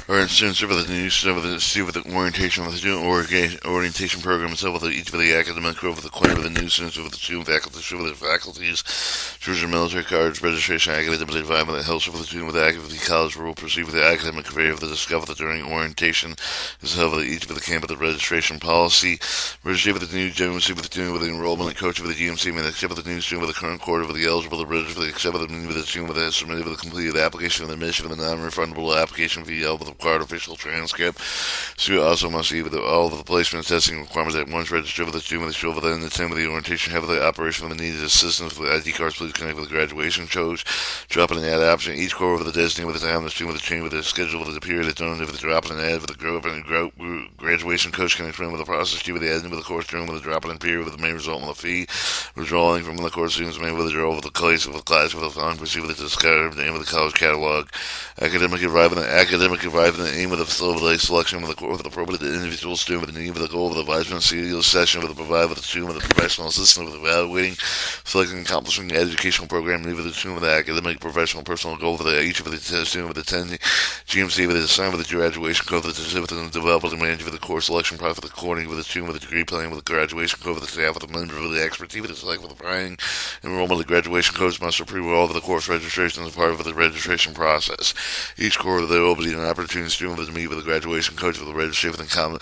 or students with the new student with the orientation with the student orientation program itself with each of the academic growth with the claim of the new students with the student faculty with the faculties, choosing military cards, registration, academic environment that helps with the student with the activity college will proceed with the academic career of the discover that during orientation is held with each of the camp of the registration policy. Register with the new general with the student with the enrollment coach with the GMC may accept with the new student with the current quarter with the eligible to register with the accept with the student with the submitted with the completed application of the admission with the non-refundable application fee with the required official transcript. Student also must see with all of the placement testing requirements that once registered with the student with the show within the time of the orientation have the operation of the needed assistance with ID cards. Please connect with the graduation coach. Drop in an ad option. Each core with the destiny with the time, the student with the chain with the schedule with the period of time with the drop in an ad with the grow up and graduation coach can explain with the process due with the ending with the course during with the drop in period with the main result in the fee. Withdrawing from the course students may withdraw with the class with the fund proceed with the discard the aim of the college catalog. Academic arrival the aim of the facility selection with the appropriate individual student with the need with the goal of the advisement session with the provide with the student with the professional assistant with evaluating, selecting, accomplishing the educational program, need with the student with the academic, professional, personal goal for each of the student with the 10 GMC with the design with the graduation code with the developer and manager with the course selection process according with the student with the degree planning with the graduation code with the staff with the member with the expertise with the select with the planning enrollment of the graduation codes must approve all of the course registration as part of the registration process. Each quarter there will be an opportunity student with to meet with the graduation coach with the registration with the common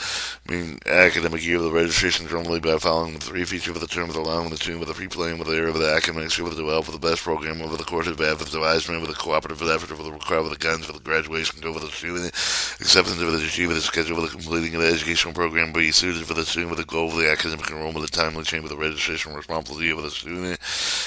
academic year of the registration generally by following the three features of the term with allowing the student with the pre-planning with the area of the academics with the develop with the best program over the course of advisement with the cooperative effort with the require with the guidance for the graduation go with the student acceptance of the achievement the schedule with the completing of the educational program be suited for the student with the goal of the academic enrollment the timely change with the registration responsibility of the student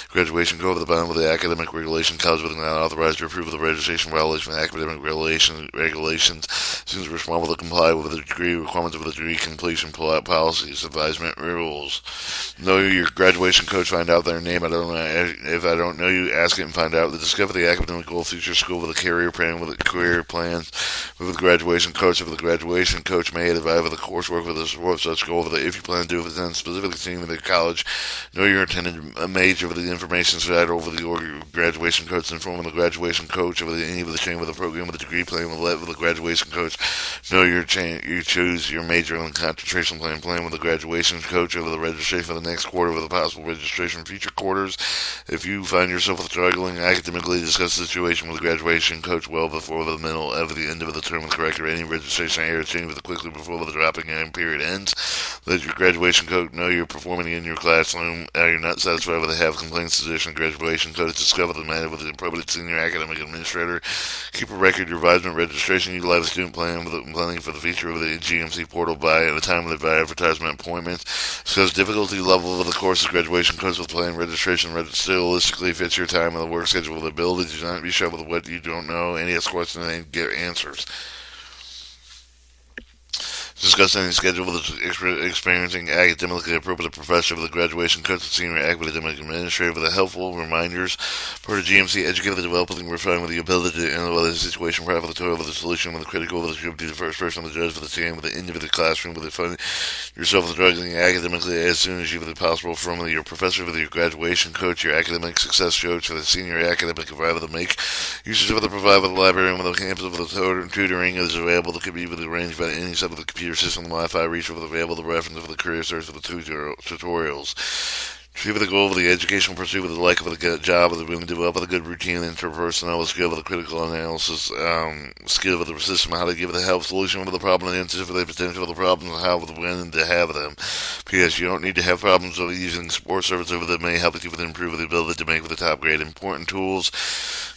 graduation go over the bound with the academic regulation college with not authorized to approve of the registration violation of academic regulations students responsible to comply with the degree requirements of the degree completion policies advisement rules. Know your graduation coach, find out their name. I don't know if I don't know you, ask it and find out. Discover the academic goal, future school with a career plan, with a career plans, with the graduation coach. If the graduation coach may advise with the coursework with the support such goal. If you plan to do it within specifically team with the college, know your intended major with the information set over the graduation coach, informing the graduation coach of any of the chain with the program with the degree plan with the graduation coach. Know your chain, you choose your major and concentration plan with the graduation coach over the registration for the next quarter with a possible registration for future quarters. If you find yourself struggling academically, discuss the situation with the graduation coach well before the middle of the end of the term with correct or any registration error change with quickly before the dropping in period ends. Let your graduation coach know you're performing in your classroom. You're not satisfied with the have complaints position. Graduation coach discover the matter with the appropriate senior academic administrator. Keep a record your advisement registration. Utilize the student plan with the planning for the feature of the GMC portal by at the time of the advertisement appointments. Discuss difficulty level of the course's graduation course with plan registration. Realistically fits your time and the work schedule with ability. Do not be shy with what you don't know. Any ask questions and get answers. Discuss any schedule with the experiencing academically appropriate professor with the graduation coach and senior academic administrator with the helpful reminders for the GMC educate the developing refine with the ability to analyze the situation prior for the total with the solution with the critical with the be the first person with the judge with the team with the end of the classroom with the finding yourself struggling academically as soon as you with the possible from your professor with your graduation coach your academic success coach for the senior academic provider to make usage of the provide with the library and with the campus with the tutoring is available that could be arranged by any sub of the computer system, the Wi-Fi reach with available the reference of the career search for the tutorials. Achieve the goal of the educational pursuit with the like of the job of the room, develop a good routine, interpersonal skill with the critical analysis skill with the system, how to give the help solution with the problem, and answer for the potential of the problems, and how with when to have them. P.S. You don't need to have problems with using support service over that may help you with improve the ability to make with the top grade. Important tools.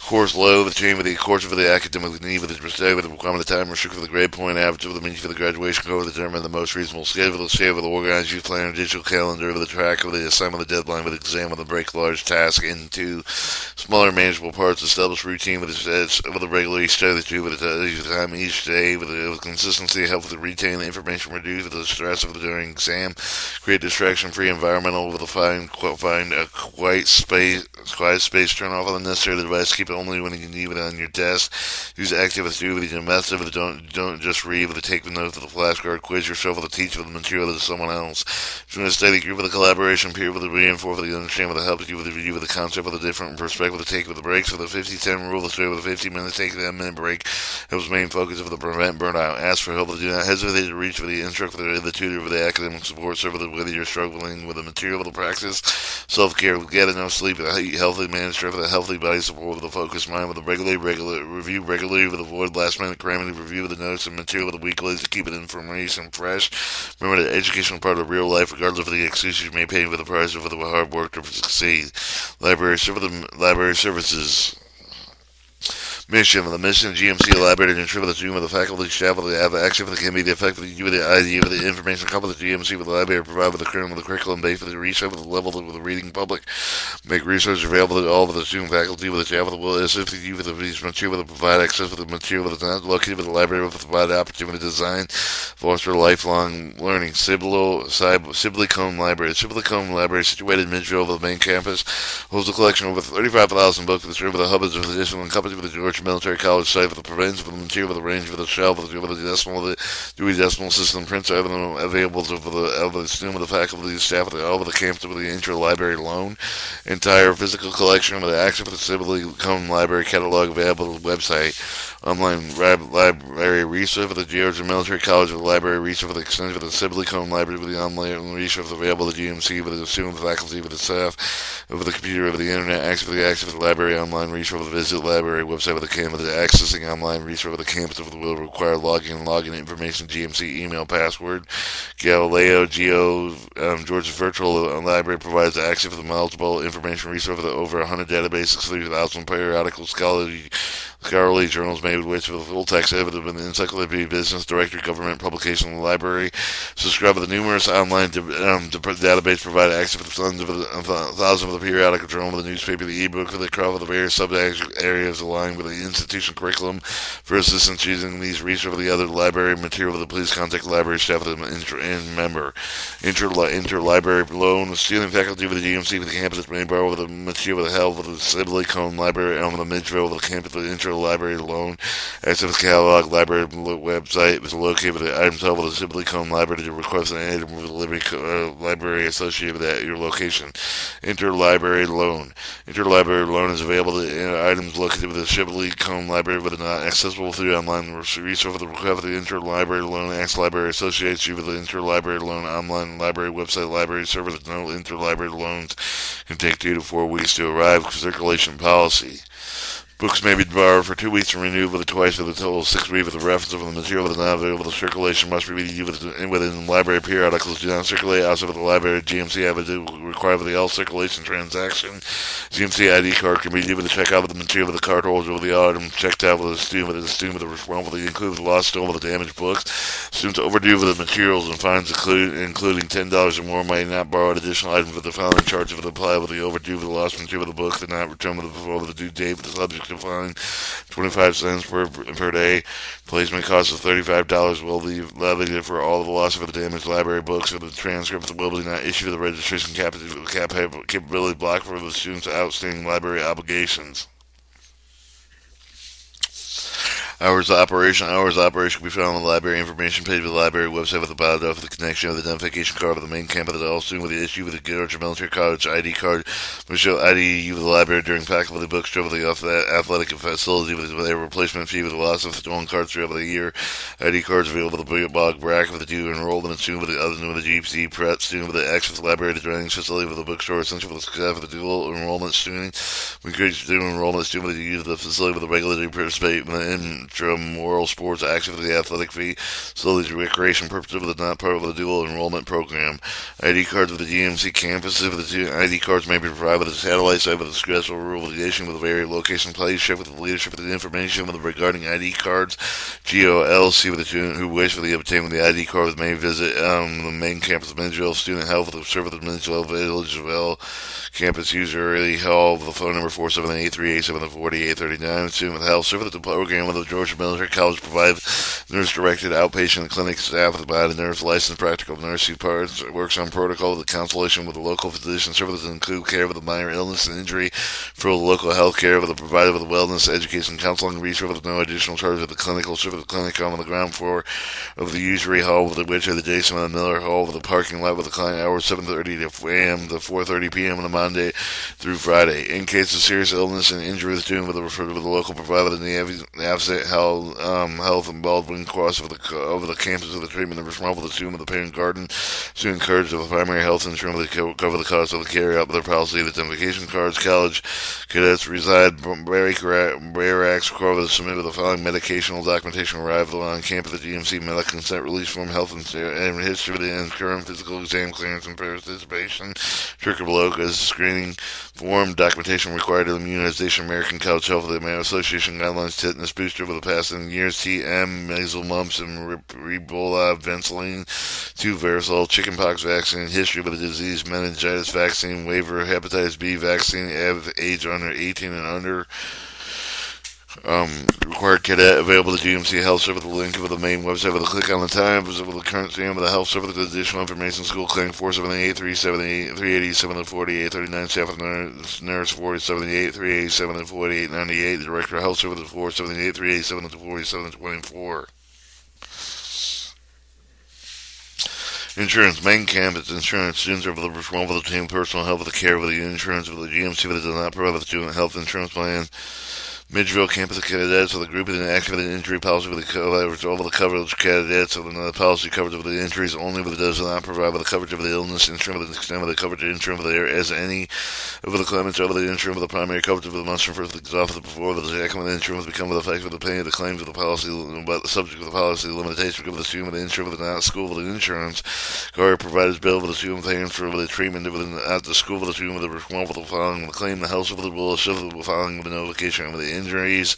Course low, the chain with the course for the academic need with the perspective with the requirement of time restrict for the grade point average of the means for the graduation code determine the most reasonable schedule the share with the organized youth plan digital calendar with the track with the assignment of the deadline with the exam with the break large task into smaller manageable parts establish routine with the regularly study two with the time each day with the consistency help with the retain the information reduce with the stress of the during exam create distraction free environmental with the find a quiet space turn off all unnecessary device keep it only when you need it on your desk. Use active with you with your method. Don't just read with the take notes with the flashcard. Quiz yourself with the teach with the material to someone else. Join a study group with a collaboration peer with the reinforce with the understand with the help you with the review with the concept with a different perspective with the take with the breaks with the 50-10 rule. The story with a 15-minute take, a 10-minute break. Helps main focus of the prevent burnout. Ask for help. Do not hesitate to reach for the instructor, the tutor, for the academic support. Serve whether you're struggling with the material, with the practice, self-care, get enough sleep, eat healthy, manage stress with a healthy body, support with a focused mind, with a regular review regularly, with avoid last-minute cramming, review with the notes and material with the weekly to keep it information fresh. Remember that education is part of real life, regardless of the excuses you may pay for the price or for the hard work to succeed. Library services. Mission of the mission GMC elaborated and ensure that the student with the faculty staff will have action that can be the effective you with the idea with the information coupled with the GMC with the library provide with the curriculum base for the research with the level with the reading public. Make research available to all of the student faculty with the staff that will assist you with the material with the provide access with the material that is not located with the library with the provide opportunity to design, foster lifelong learning. Sibley Cone Library. Sibley Cone Library situated in Midville of the main campus holds a collection of over 35,000 books with the hub of the discipline company with the Georgia Military College site with the provisions for the material with the range for the shelf with the Dewey Decimal System prints available to the student with the faculty, the staff, with all of the campus with the interlibrary loan. Entire physical collection with the access for the Sibley Cone Library catalog available on the website. Online library resource for the Georgia Military College with the library resource for the extension for the Sibley Cone Library with the online resource available to GMC with the student, the faculty, with the staff, with the computer, with the internet, access for the library online resource with the visit library website with the campus, accessing online resource with the campus with the will require login information, GMC email password. Galileo Georgia Virtual Library provides access for the multiple information resource for the over 100 databases, 3,000 periodicals, scholarly journals made with which for the full text evidence with the encyclopedia, business directory, government publication, and library. Subscribe to the numerous online database provide access to thousands of the periodical journal, with the newspaper, the ebook, for the crowd of the various sub-areas aligned with the institution curriculum. For assistance using these resources for the other library material, please contact the library staff with and member. Interlibrary loan. Student faculty with the GMC with the campus may borrow with the material with the help with the Sibley Cone Library and with the Midville with the campus with the interlibrary loan. Access catalog library website is located with the items held with the Sibley Cone Library to request an item with the library associated with your location. Interlibrary loan. Interlibrary loan is available to items located with the Sibley Cone Library but not accessible through online resource for the request of the interlibrary loan. Ask library associates you with the interlibrary loan online library website library server that no interlibrary loans can take 2 to 4 weeks to arrive. Circulation policy. Books may be borrowed for 2 weeks and renewed with twice with a total of 6 weeks with the reference of the material that is not available. The circulation must be reviewed within library periodicals. Do not circulate outside of the library. GMC have to require for the all circulation transaction. GMC ID card can be used to check out with the material with the card holder with the item checked out with the student with the responsibility include with the lost, stolen, with the damaged books. Students overdue with the materials and fines including $10 or more may not borrow additional items with the following charges for the apply with the overdue with the lost material of the book. Did not return before the due date with the subject to fine 25 cents per day. Placement cost of $35 will be levied for all of the loss of the damaged library books or the transcripts will be not issued the registration capability block for the student's outstanding library obligations. Hours of operation can be found on the library information page of the library website with the bio for the connection of the identification card of the main campus that all students with the issue with the Georgia Military College ID card will show ID of the library during faculty books over the athletic facility with a replacement fee with the loss of stolen cards throughout the year. ID cards available with the bog bracket with the due enrollment student with the other than with the GPC prep student with the access to the library to training facility with the bookstore essential for the success of the dual enrollment student. We encourage the dual enrollment student with the use of the facility with the regularly participate in intramural sports action for the athletic fee, facilities recreation purposes but not part of the dual enrollment program. ID cards with the GMC campuses with the ID cards may be provided with a satellite site with a schedule relation with a very location place, check with the leadership of the information with regarding ID cards. GOLC with the student who wish for the obtaining the ID card may visit the main campus of Midgeville. Student health with the service of Midgeville Villageville campus user early hall with the phone number 478-387-4839. Student with health service with the program with the Georgia Military College provide nurse-directed outpatient clinic staff with about a nurse licensed practical nurse who works on protocol with the consultation with the local physician services that include care with a minor illness and injury for the local health care with a provider with wellness, education, counseling, research with no additional charge of the clinical service. The clinic on the ground floor of the usury hall with which is adjacent to the Miller Hall with a parking lot with the client hours 7:30 a.m. to 4:30 p.m. on Monday through Friday. In case of serious illness and injury, the student will refer to the local provider in the absent health and Baldwin Cross over the campus of the treatment and responsible for the student with the parent garden. Student encouraged of the primary health insurance to cover the cost of the carry out of their policy of identification cards. College cadets reside barracks require to submit with the following medicational documentation arrival on campus: the GMC medical consent release form, health and history of the current physical exam clearance and participation, tuberculosis screening form, documentation required of immunization, American College Health Association guidelines, tetanus booster over the past years, TM, measles, mumps, and Ebola, Ventolin, 2 varicella, chickenpox vaccine, history of the disease, meningitis vaccine, waiver, hepatitis B vaccine, age under 18 and under. Required cadet available to GMC Health Service. The link of the main website with a click on the time with the current name of the health service. Additional information: school clinic 478-378-387-48, 39 staff nurse 478-387-4898. Director of Health Service 478-387-4724. Insurance. Main campus insurance. Students are responsible for the personal health of the care of the insurance of the GMC that does not provide the student health insurance plan. Midgeville campus cadets of the group in activated injury policy with the coverage over the coverage cadets of the policy coverage of the injuries only but it does not provide the coverage of the illness insurance with the extent of the coverage of insurance of the air as any over the claimants over the insurance of the primary coverage of the month first the officer before the second with the insurance become with effect with the paying of the claims of the policy but the subject of the policy limitation of the student with the insurance with the not school with the insurance guard providers bill with the student paying for the treatment at the school with the student with the responsible following the claim the health of the will civil following the notification of the injuries.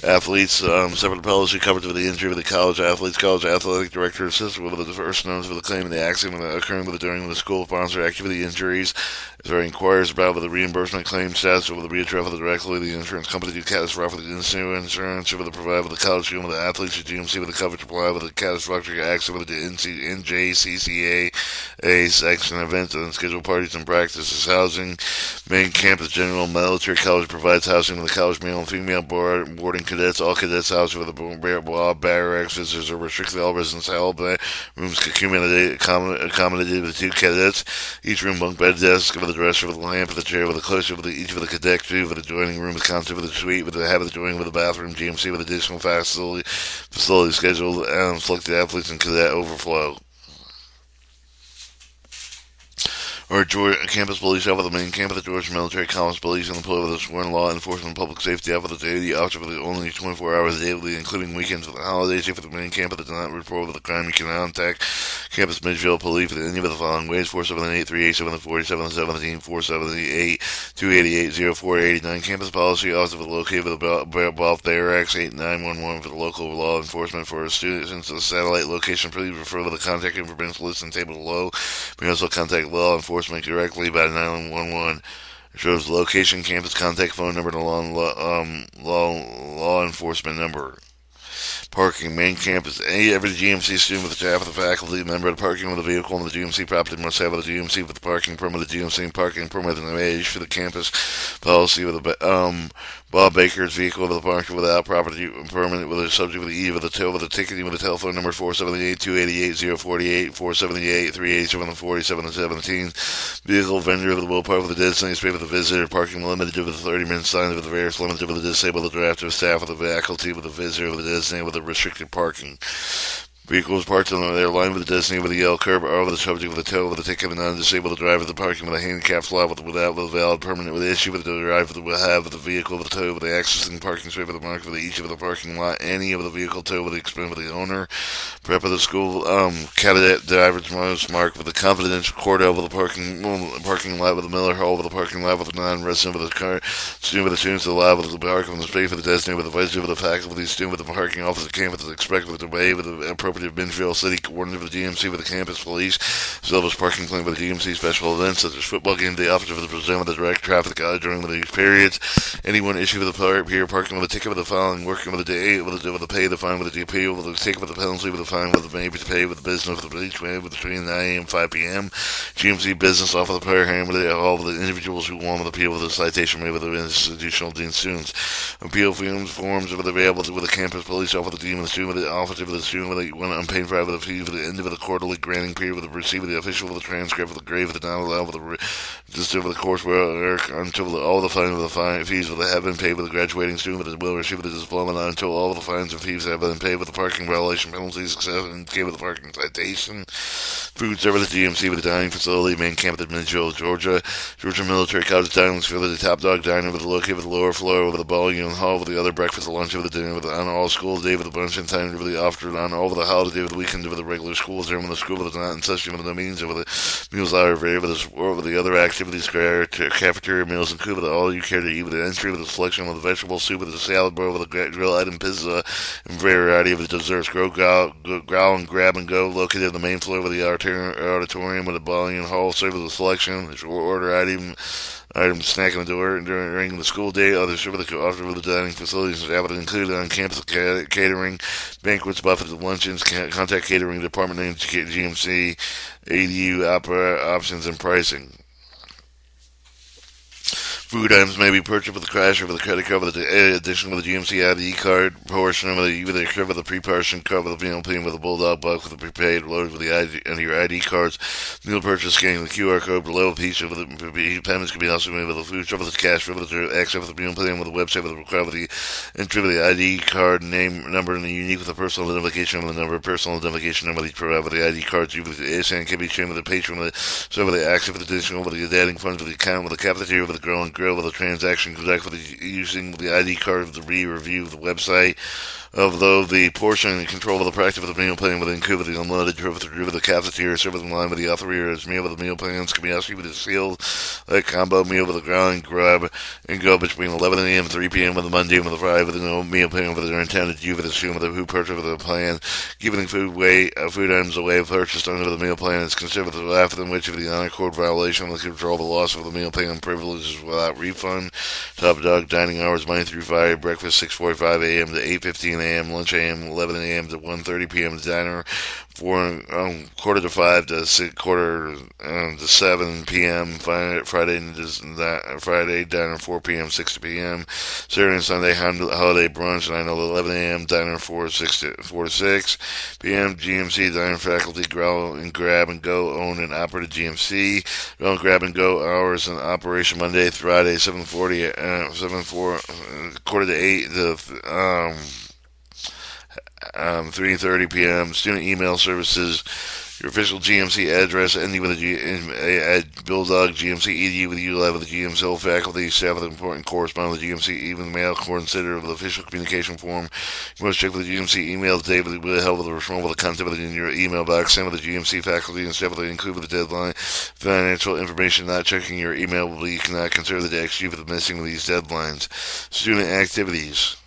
Athletes, separate policy coverage of the injury of the college athletes, college athletic director assisted with the first notice of the claim of the accident occurring during the school sponsor activity injuries. If there inquires about the reimbursement claim status or the readdress directly the insurance company to catastrophic insurance or the provider with the college student with the athletes to GMC with the coverage applied with the catastrophic accident with the NJCCA section events and scheduled parties and practices. Housing. Main campus general military college provides housing to the college male and female boarding cadets. All cadets housed with the barracks. Visitors are restricted. All residents all rooms accommodated with 2 cadets. Each room bunk bed desk with a dresser with a lamp with a chair with a cloister with each of the cadet two with adjoining room with concept with a suite with a habit adjoining with a bathroom. GMC with additional facility scheduled and selected athletes and cadet overflow. Or campus police officer, the main campus of the Georgia Military College Police and the employee with the sworn law enforcement and public safety officer, the officer for the only 24 hours daily, including weekends for the holidays. If the main campus does not report with the crime, you can contact Campus Midgeville Police for any of the following ways: 478-387-4717, 478-288-0489. Campus Policy Officer for the located with the above barracks, 8911 for the local law enforcement. For students in the satellite location, please refer to the contact information listed table below. You can also contact law enforcement directly by 911. It shows location, campus contact phone number, and law enforcement number. Parking. Main campus. Every GMC student with the staff of the faculty member of the parking with a vehicle on the GMC property must have a GMC with the parking permit, the GMC parking permit, and the age for the campus policy with the Bob Baker's vehicle with the parking without property permit with a subject with the E with the tow with a ticketing with a telephone number 478-288-048, 478-387-4717. Vehicle vendor with the will park with the designated space with the visitor parking limited with the 30-minute signs with the various limited with the disabled, the draft of staff with the faculty with the visitor with the designated with the restricted parking. Vehicles parked on their line with the designated with the yellow curb or with the subject with the tow with the ticket and non-disabled driver the parking with a handicap slot without with a valid permanent with the issue with the driver will have with the vehicle with the tow with the accessing parking space with the mark with each of the parking lot any of the vehicle tow with the expense with the owner prep of the school cadet driver's mark with the confidential Cordell with the parking lot with the Miller Hall with the parking lot with the non-resident with the car student with the students allowed with the parking with the space with the designated with the vice with the faculty with the student with the parking officer campus is expected with the way with the appropriate Deputy of Minville City Coordinator of the GMC with the Campus Police, Silver's Parking Plan with the GMC special events such as football game day, officer for the present with the direct traffic guide during these periods. Anyone issued with a peer parking with a ticket with the following, working with a day, with a pay the fine with a DP, with a ticket with the penalty with a fine with a maybe to pay with the business with the each way with between 9 a.m. and 5 p.m. GMC business off of the prayer hand with all of the individuals who want with appeal with the citation made with the institutional dean students. Appeal forms with available with the campus police off with the dean with the student with the officer with the student with the one unpaid fine with the fee with the end of the quarterly granting period with the receipt with the official with the transcript with the grave with the not allowed with the just over the course where until all the fines with the fine fees with the have been paid with the graduating student with the will receive with the diploma not until all of the fines and fees have been paid with the parking violation penalties and gave with the parking citation. Food service at GMC with the dining facility, main campus at Midville, Georgia. Georgia Military College Dining Facility, Top Dog Diner with the located with the lower floor over the ball union hall with the other breakfast, lunch over the dinner with the on all school day with the brunch and time over the after on all of the holiday with the weekend with the regular schools there with the school with the not in session with the meetings over the meals out of with the sport with the other activities, cafeteria meals and cool with all you care to eat with the entry with the selection with the vegetable soup with the salad bar with the grill item pizza and variety of the desserts. Growl and grab and go located on the main floor with the auditorium with the ball union hall serve with the selection. It's your order item snack in the door during the school day. Others serve with the offer with the dining facilities and included on campus catering, banquets, buffets, luncheons. Contact catering department name GMC, ADU options and pricing. Food items may be purchased with the cash or with the credit card with the addition with the GMC ID card portion of the pre-portion card with the meal plan with the Bulldog Buck with the prepaid loaded with the ID and your ID cards. Meal purchase scanning the QR code below. Each of the payments can be also made with the food shop with the cash with the access with the meal plan with the website with the required with the entry with the ID card name number and the unique with the personal identification with the number personal identification number they provide with the ID cards. You with the ASN can be shared with the patron with the so with the access with the additional with the adding funds with the account with the cafeteria with the grill and grill with the transaction conduct with the using the ID card of the review of the website. Although the portion and control of the practice of the meal plan with include the unlimited trip with the cafeteria service in line with the authorities meal with the meal plans can be asked with the sealed combo meal with the ground grab and go between 11 a.m. and 3 p.m. with the Monday and with the Friday with the no meal plan with the intended you with the student with the who purchase with the plan giving food items away purchased under the meal plan is considered the after which of the honor code violation with the control of the loss of the meal plan privileges without refund. Top Dog dining hours Monday through Friday breakfast 6:45 a.m. to 8:15 a.m. lunch a.m. 11 a.m. to 1:30 p.m. diner quarter to 5 to quarter to 7 p.m. Friday diner 4 p.m. 6 p.m. Saturday and Sunday holiday brunch 9 to 11 a.m. diner 4 to 6 p.m. GMC diner faculty growl and grab and go owned and operated GMC growl and grab and go hours in operation Monday through Friday quarter to 8 to 3:30 p.m. Student email services. Your official GMC address ending with at Bulldog GMC EDU with you live with the GMC faculty staff with important correspondence with the GMC even mail consider with the official communication form. You must check with the GMC email today with the help with the response with the content in your email box. Send with the GMC faculty and staff with the include with the deadline. Financial information not checking your email will be cannot consider the DXG for the missing of these deadlines. Student activities.